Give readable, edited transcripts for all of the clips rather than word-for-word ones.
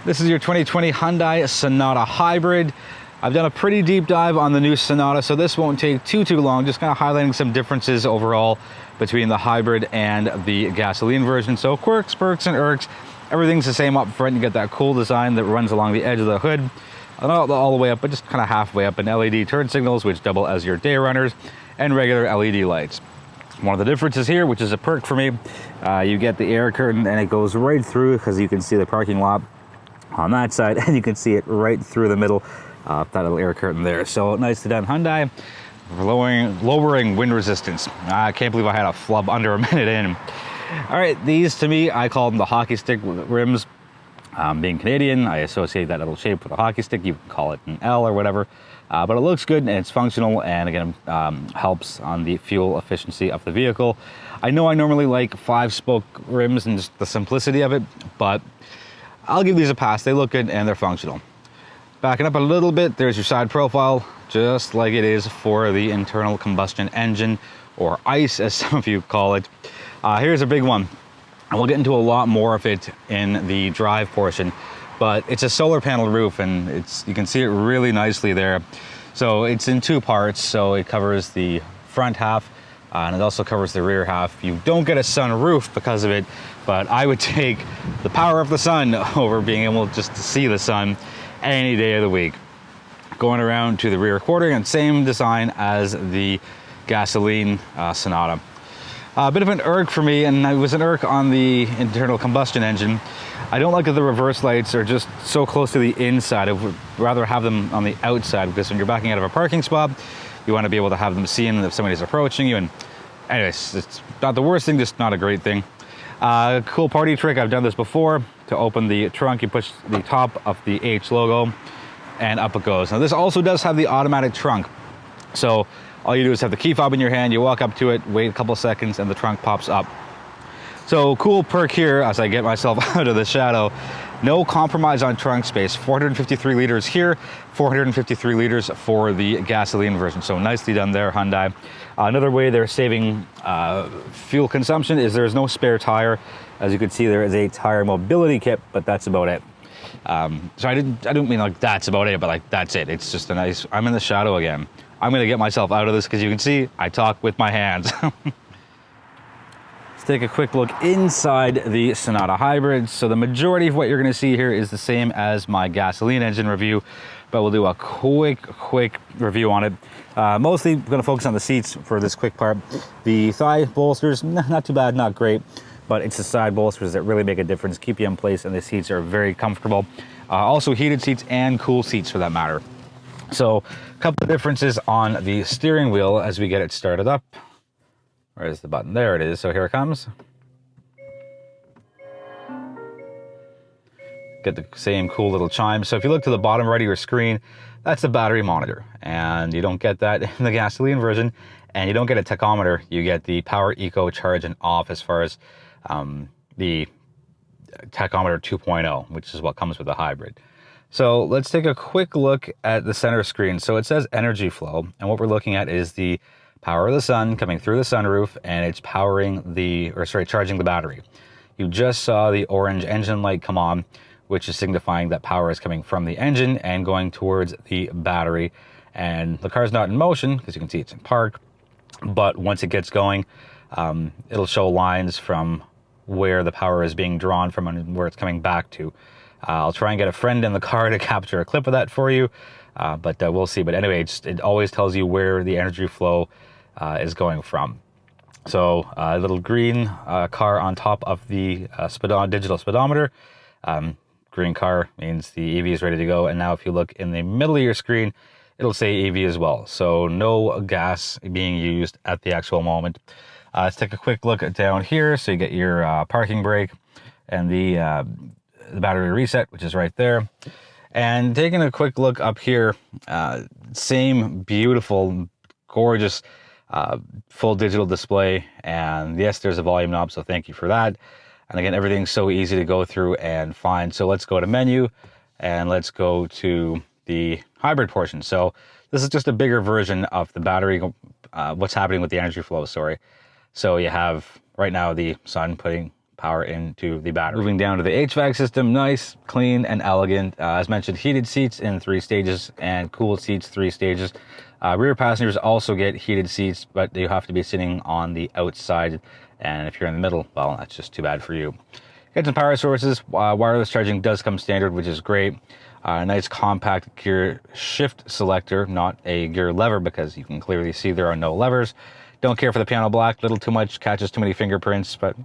This is your 2020 Hyundai Sonata Hybrid. I've done a pretty deep dive on the new Sonata, so this won't take too long, just kind of highlighting some differences overall between the hybrid and the gasoline version. So Quirks, Perks, and Irks, everything's the same up front. You get that cool design that runs along the edge of the hood. Not all the way up, but just kind of halfway up, and LED turn signals, which double as your day runners, and regular LED lights. One of the differences here, which is a perk for me, you get the air curtain, and it goes right through, because you can see the parking lot on that side, and you can see it right through the middle, that little air curtain there. So nicely done, Hyundai. Lowering wind resistance. I can't believe I had a flub under a minute in. All right, these to me, I call them the hockey stick rims. Being Canadian, I associate that little shape with a hockey stick. You can call it an L or whatever, but it looks good and it's functional, and again, helps on the fuel efficiency of the vehicle. I know I normally like 5-spoke rims and just the simplicity of it, but I'll give these a pass. They look good and they're functional. Backing up a little bit, there's your side profile, just like it is for the internal combustion engine, or ICE as some of you call it. Here's a big one, and we'll get into a lot more of it in the drive portion, but it's a solar panel roof, and you can see it really nicely there. So it's in two parts, so it covers the front half, and it also covers the rear half. You don't get a sunroof because of it, but I would take the power of the sun over being able just to see the sun any day of the week. Going around to the rear quarter, and same design as the gasoline Sonata. A bit of an irk for me, and it was an irk on the internal combustion engine. I don't like that the reverse lights are just so close to the inside. I would rather have them on the outside, because when you're backing out of a parking spot, you want to be able to have them seen if somebody's approaching you. And anyways, it's not the worst thing, just not a great thing. Cool party trick, I've done this before. To open the trunk, you push the top of the H logo and up it goes. Now this also does have the automatic trunk. So all you do is have the key fob in your hand, you walk up to it, wait a couple seconds, and the trunk pops up. So cool perk here as I get myself out of the shadow. No compromise on trunk space. 453 liters here, 453 liters for the gasoline version. So nicely done there, Hyundai. Another way they're saving fuel consumption is there's no spare tire. As you can see, there is a tire mobility kit, but that's about it. So I don't mean like that's about it, but like that's it. It's just a nice, I'm in the shadow again. I'm gonna get myself out of this because you can see I talk with my hands. Take a quick look inside the Sonata Hybrid. So the majority of what you're going to see here is the same as my gasoline engine review, but we'll do a quick review on it. Mostly going to focus on the seats for this quick part. The thigh bolsters, not too bad, not great, but it's the side bolsters that really make a difference, keep you in place, and the seats are very comfortable. Also heated seats and cool seats for that matter. So a couple of differences on the steering wheel as we get it started up. Where's the button? There it is. So here it comes. Get the same cool little chime. So if you look to the bottom right of your screen, that's the battery monitor. And you don't get that in the gasoline version. And you don't get a tachometer. You get the power, eco, charge, and off as far as the tachometer 2.0, which is what comes with the hybrid. So let's take a quick look at the center screen. So it says energy flow. And what we're looking at is the power of the sun coming through the sunroof, and it's charging the battery. You just saw the orange engine light come on, which is signifying that power is coming from the engine and going towards the battery. And the car's not in motion because you can see it's in park, but once it gets going, it'll show lines from where the power is being drawn from and where it's coming back to. I'll try and get a friend in the car to capture a clip of that for you, but we'll see. But anyway, it always tells you where the energy flow is going from. So a little green car on top of the digital speedometer. Green car means the EV is ready to go. And now if you look in the middle of your screen, it'll say EV as well. So no gas being used at the actual moment. Let's take a quick look down here. So you get your parking brake and the battery reset, which is right there. And taking a quick look up here, same beautiful, gorgeous full digital display, and yes, there's a volume knob, so thank you for that. And again, everything's so easy to go through and find. So let's go to menu, and let's go to the hybrid portion. So this is just a bigger version of the battery, what's happening with the energy flow, sorry. So you have right now the sun putting power into the battery. Moving down to the HVAC system, nice, clean, and elegant. As mentioned, heated seats in 3 stages and cooled seats 3 stages. Rear passengers also get heated seats, but you have to be sitting on the outside. And if you're in the middle, well, that's just too bad for you. Get some power sources. Wireless charging does come standard, which is great. Nice compact gear shift selector, not a gear lever, because you can clearly see there are no levers. Don't care for the piano black, little too much, catches too many fingerprints, but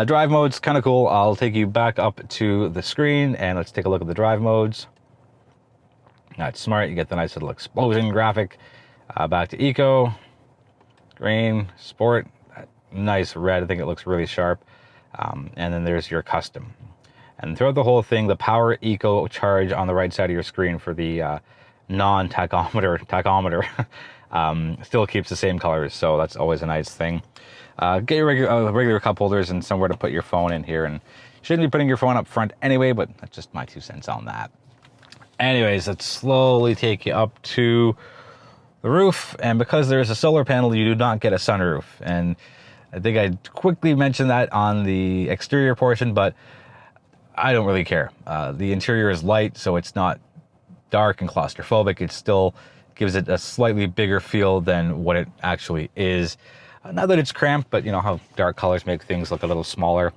drive mode's kind of cool. I'll take you back up to the screen and let's take a look at the drive modes. That's smart. You get the nice little explosion graphic. Back to eco, green, sport, nice red. I think it looks really sharp. And then there's your custom. And throughout the whole thing, the power eco charge on the right side of your screen for the tachometer still keeps the same colors, so that's always a nice thing. Get your regular cup holders and somewhere to put your phone in here, and you shouldn't be putting your phone up front anyway, but that's just my 2 cents on that. Anyways, let's slowly take you up to the roof, and because there's a solar panel, you do not get a sunroof. And I think I quickly mentioned that on the exterior portion, but I don't really care. The interior is light, so it's not dark and claustrophobic. It still gives it a slightly bigger feel than what it actually is. Not that it's cramped, but you know how dark colors make things look a little smaller.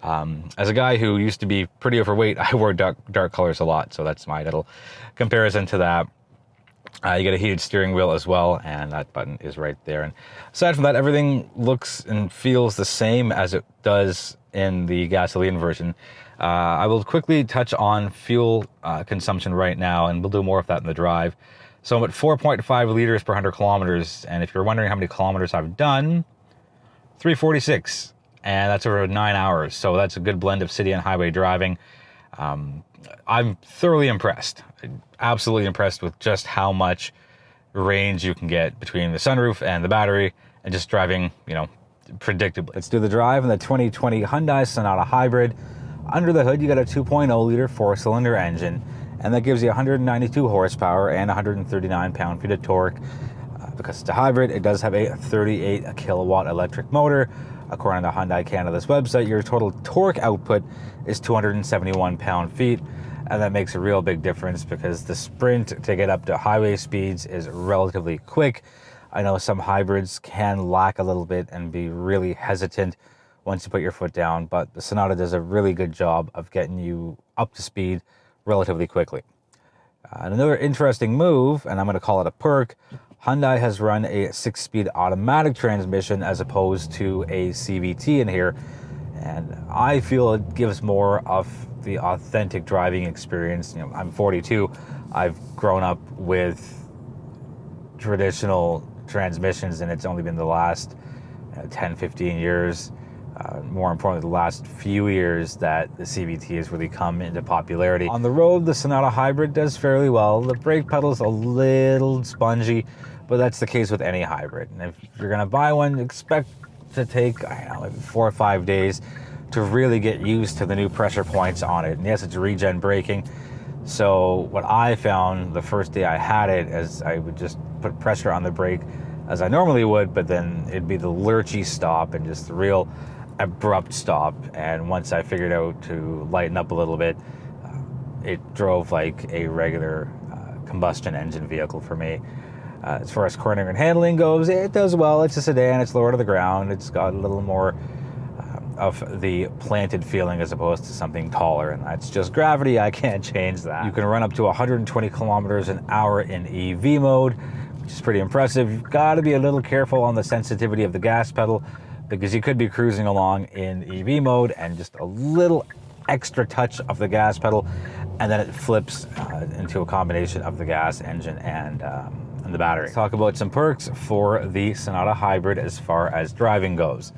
As a guy who used to be pretty overweight, I wore dark colors a lot, so that's my little comparison to that. You get a heated steering wheel as well, and that button is right there. And aside from that, everything looks and feels the same as it does in the gasoline version. I will quickly touch on fuel consumption right now, and we'll do more of that in the drive. So I'm at 4.5 liters per 100 kilometers, and if you're wondering how many kilometers I've done, 346. And that's over 9 hours, so that's a good blend of city and highway driving. I'm thoroughly impressed, absolutely impressed with just how much range you can get between the sunroof and the battery, and just driving, you know, predictably. Let's do the drive in the 2020 Hyundai Sonata Hybrid. Under the hood, you got a 2.0 liter 4-cylinder engine, and that gives you 192 horsepower and 139 pound-feet of torque. Because it's a hybrid, it does have a 38 kilowatt electric motor. According to Hyundai Canada's website, your total torque output is 271 pound-feet, and that makes a real big difference because the sprint to get up to highway speeds is relatively quick. I know some hybrids can lack a little bit and be really hesitant once you put your foot down, but the Sonata does a really good job of getting you up to speed relatively quickly. And another interesting move, and I'm going to call it a perk, Hyundai has run a 6-speed automatic transmission as opposed to a CVT in here, and I feel it gives more of the authentic driving experience. You know, I'm 42. I've grown up with traditional transmissions, and it's only been the last 10, 15 years, more importantly, the last few years, that the CVT has really come into popularity. On the road, the Sonata Hybrid does fairly well. The brake pedal's a little spongy, but that's the case with any hybrid. And if you're gonna buy one, expect to take, I don't know, maybe 4 or 5 days to really get used to the new pressure points on it. And yes, it's regen braking. So what I found the first day I had it is I would just put pressure on the brake as I normally would, but then it'd be the lurchy stop and just the real abrupt stop. And once I figured out to lighten up a little bit, it drove like a regular combustion engine vehicle for me. As far as cornering and handling goes, it does well. It's a sedan, it's lower to the ground, it's got a little more of the planted feeling as opposed to something taller, and that's just gravity. I can't change that. You can run up to 120 kilometers an hour in EV mode, which is pretty impressive. You've got to be a little careful on the sensitivity of the gas pedal, because you could be cruising along in EV mode and just a little extra touch of the gas pedal, and then it flips into a combination of the gas engine and the battery. Let's talk about some perks for the Sonata Hybrid as far as driving goes.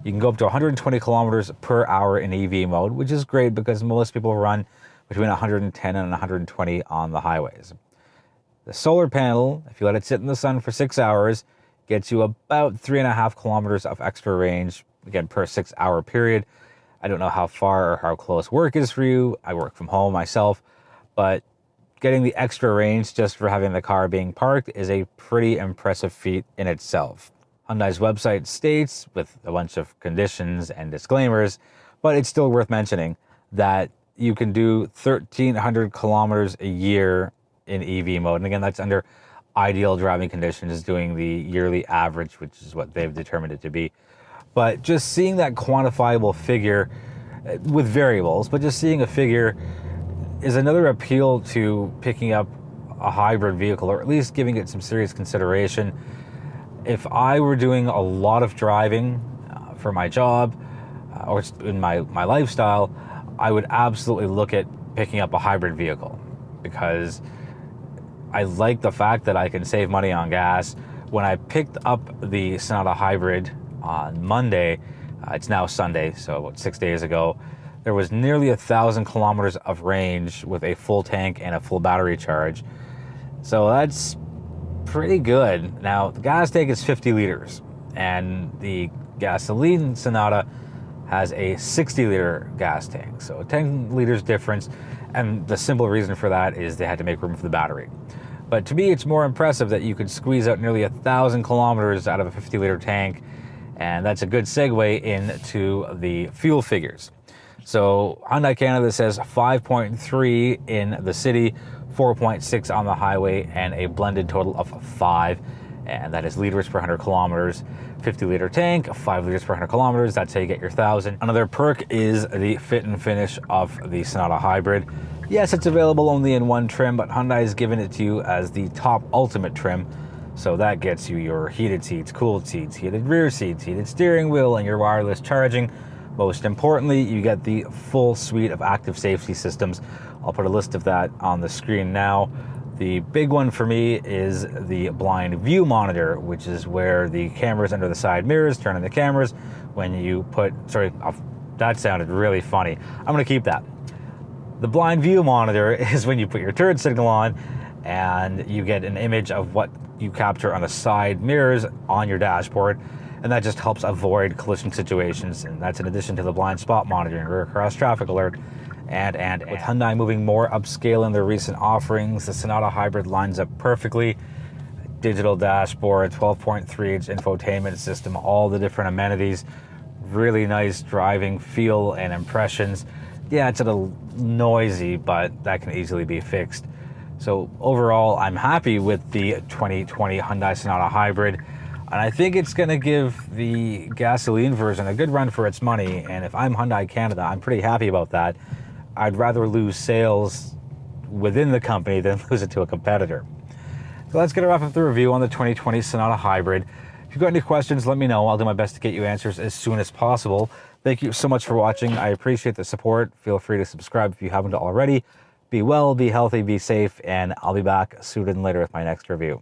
You can go up to 120 kilometers per hour in EV mode, which is great because most people run between 110 and 120 on the highways. The solar panel, if you let it sit in the sun for 6 hours, gets you about 3.5 kilometers of extra range, again, per 6 hour period. I don't know how far or how close work is for you. I work from home myself, but getting the extra range just for having the car being parked is a pretty impressive feat in itself. Hyundai's website states, with a bunch of conditions and disclaimers, but it's still worth mentioning that you can do 1,300 kilometers a year in EV mode. And again, that's under ideal driving conditions, doing the yearly average, which is what they've determined it to be. But just seeing that quantifiable figure with variables, but just seeing a figure is another appeal to picking up a hybrid vehicle, or at least giving it some serious consideration. If I were doing a lot of driving for my job or in my lifestyle, I would absolutely look at picking up a hybrid vehicle, because I like the fact that I can save money on gas. When I picked up the Sonata Hybrid on Monday, it's now Sunday, so about 6 days ago, there was nearly 1,000 kilometers of range with a full tank and a full battery charge. So that's pretty good. Now, the gas tank is 50 liters, and the gasoline Sonata has a 60-liter gas tank, so 10 liters difference, and the simple reason for that is they had to make room for the battery. But to me, it's more impressive that you could squeeze out nearly 1,000 kilometers out of a 50-liter tank, and that's a good segue into the fuel figures. So Hyundai Canada says 5.3 in the city, 4.6 on the highway, and a blended total of 5, and that is liters per 100 kilometers. 50-liter tank, 5 liters per 100 kilometers, that's how you get your 1,000. Another perk is the fit and finish of the Sonata Hybrid. Yes, it's available only in one trim, but Hyundai's given it to you as the top ultimate trim. So that gets you your heated seats, cooled seats, heated rear seats, heated steering wheel, and your wireless charging. Most importantly, you get the full suite of active safety systems. I'll put a list of that on the screen now. The big one for me is the blind view monitor, which is where the cameras under the side mirrors turn on the cameras when you put, that sounded really funny. I'm gonna keep that. The blind view monitor is when you put your turn signal on and you get an image of what you capture on the side mirrors on your dashboard, and that just helps avoid collision situations, and that's in addition to the blind spot monitoring, rear cross traffic alert, and with Hyundai moving more upscale in their recent offerings, the Sonata Hybrid lines up perfectly. Digital dashboard, 12.3-inch infotainment system, all the different amenities, really nice driving feel and impressions. Yeah, it's a little noisy, but that can easily be fixed. So overall, I'm happy with the 2020 Hyundai Sonata Hybrid, and I think it's going to give the gasoline version a good run for its money. And if I'm Hyundai Canada, I'm pretty happy about that. I'd rather lose sales within the company than lose it to a competitor. So let's get a wrap up the review on the 2020 Sonata Hybrid. If you've got any questions, let me know. I'll do my best to get you answers as soon as possible. Thank you so much for watching. I appreciate the support. Feel free to subscribe if you haven't already. Be well, be healthy, be safe, and I'll be back sooner than later with my next review.